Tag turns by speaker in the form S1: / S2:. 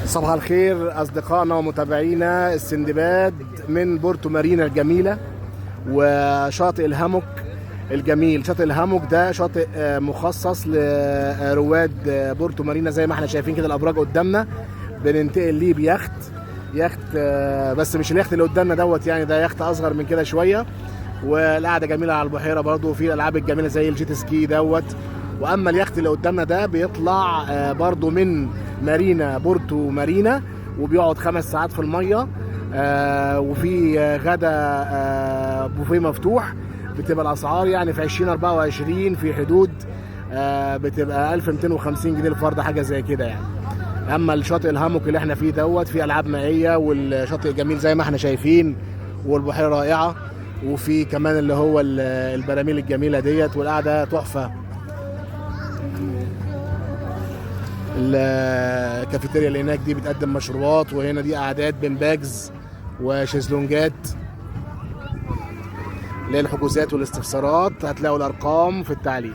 S1: صباح الخير أصدقائنا ومتابعينا السندباد من بورتو مارينا الجميلة وشاطئ الهاموك الجميل. شاطئ الهاموك ده شاطئ مخصص لرواد بورتو مارينا، زي ما احنا شايفين كده الأبراج قدامنا. بننتقل ليه بيخت بس مش اليخت اللي قدامنا دوت، يعني ده يخت أصغر من كده شوية، والقعدة جميلة على البحيرة برضو، وفي الألعاب الجميلة زي الجيت سكي دوت. واما اليخت اللي قدامنا ده بيطلع برضو من مارينا بورتو مارينا، وبيقعد 5 ساعات في الميه، وفي غدا بوفيه مفتوح. بتبقى الاسعار يعني في 2024 في حدود بتبقى 1250 جنيه الفرد، حاجه زي كده يعني. اما الشاطئ الهاموك اللي احنا فيه دوت فيه العاب مائيه، والشاطئ جميل زي ما احنا شايفين، والبحيره رائعه، وفي كمان اللي هو البراميل الجميله ديت، والقعده تحفه. الكافيتيريا اللي هناك دي بتقدم مشروبات، وهنا دي قعدات بنباجز وشезлونجات للحجوزات والاستفسارات. هتلاقوا الارقام في التعليق.